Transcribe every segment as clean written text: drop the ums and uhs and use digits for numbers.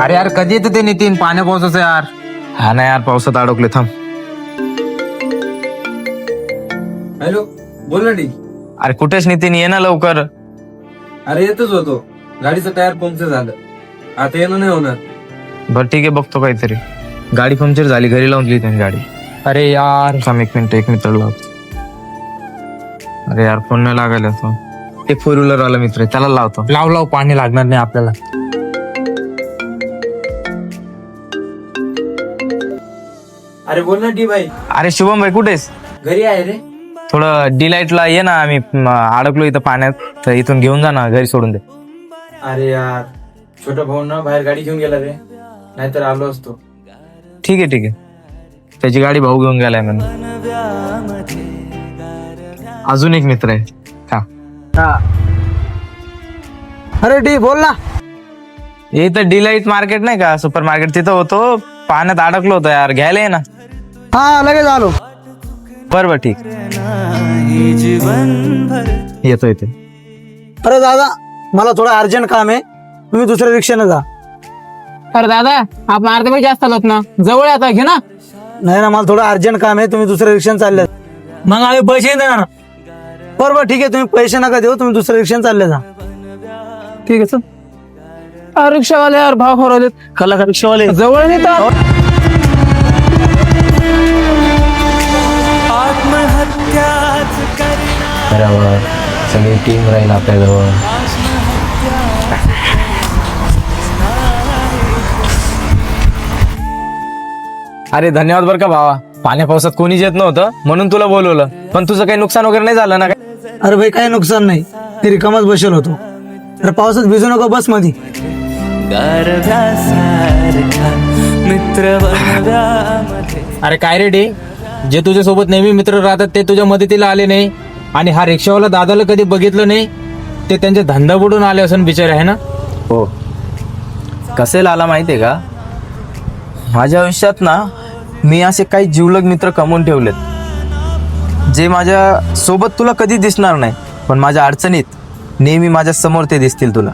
अरे यार कधी येते ते नितीन पाण्या पावसाचं यार. हा ना यार, पावसात अडकले. थांब. हॅलो बोल ना डी. अरे कुठेच नितीन, ये ना लवकर. अरे येतच होतो, गाडीचं टायर पंक्चर झालं, आता येणं नाही होणार. बरं ठीक आहे, बघतो काहीतरी. गाडी पंक्चर झाली, घरी लावून दिली त्यांनी गाडी. अरे यार थांब एक मिनिट लावतो. अरे यार फोन नाही लागायला तो. एक 4 व्हीलर वाला मित्र आहे, त्याला लावतो. लाव पाणी लागणार नाही आपल्याला. अरे बोल ना डी भाई. अरे शुभम भाई कुठेस? घरी आहे रे. थोडं डिलाईटला ये ना, आम्ही अडकलो इथं पाण्यात, तर इथून घेऊन जा ना, घरी सोडून दे. अरे यार छोटा भाऊ ना बाहेर गाडी घेऊन गेला रे, नाहीतर आलो असतो. ठीक आहे, त्याची गाडी भाऊ घेऊन गेलाय म्हणून. अजून एक मित्र आहे. हा. अरे डी बोल ना. इथं डिलाईट मार्केट नाही का, सुपर मार्केट, तिथं होतो, पाण्यात अडकलो होतो यार, घ्यायला ये ना. हा लगेच आलो. बरोबर ठीक, येतो इथे. अरे दादा मला थोडं अर्जंट काम आहे, तुम्ही दुसऱ्या रिक्षाने जा. अरे दादा आपण अर्धे पैसे जास्त आलोत ना, जवळ आहे आता, घे ना. नाही ना, मला थोडं अर्जंट काम आहे, तुम्ही दुसऱ्या रिक्षाने चालले. मग आम्ही पैसे देणार. बरोबर ठीक आहे, तुम्ही पैसे नका देऊ, तुम्ही दुसऱ्या रिक्षाने चालले जा. ठीक आहे चल. रिक्षावाले यार भाव खरवलेत. कला का रिक्षावाले जवळ नेतात. बरोबर, सगळी टीम राहील आपल्याजवळ. अरे धन्यवाद बरं का भावा, पाण्या पावसात कोणीच येत नव्हतं म्हणून तुला बोलवलं. पण तुझं काही नुकसान वगैरे नाही झालं ना? काय अरे भाई काही नुकसान नाही, ते रिकामच बसेल होतो. अरे पावसात भिजू नको बस मध्ये. अरे काय रे डी, जे तुझ्या सोबत नेहमी मित्र राहतात ते तुझ्या मदतीला आले नाही, आणि हा रिक्षावाला दादाला कधी बघितलं नाही, ते त्यांचे धंदा बुडून आले असं बिचारे, आहे ना. हो, कसे आला माहितीये का, माझ्या आयुष्यात ना मी असे काही जिवलग मित्र कमवून ठेवलेत, जे माझ्या सोबत तुला कधी दिसणार नाही, पण माझ्या अडचणीत नेहमी माझ्या समोर ते दिसतील तुला.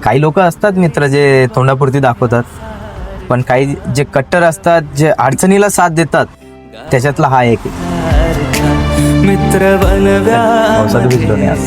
काही लोक असतात मित्र जे तोंडापुरती दाखवतात, पण काही जे कट्टर असतात, जे अडचणीला साथ देतात, त्याच्यातला हा एक मित्र. पावसात भिजलो नाही आज.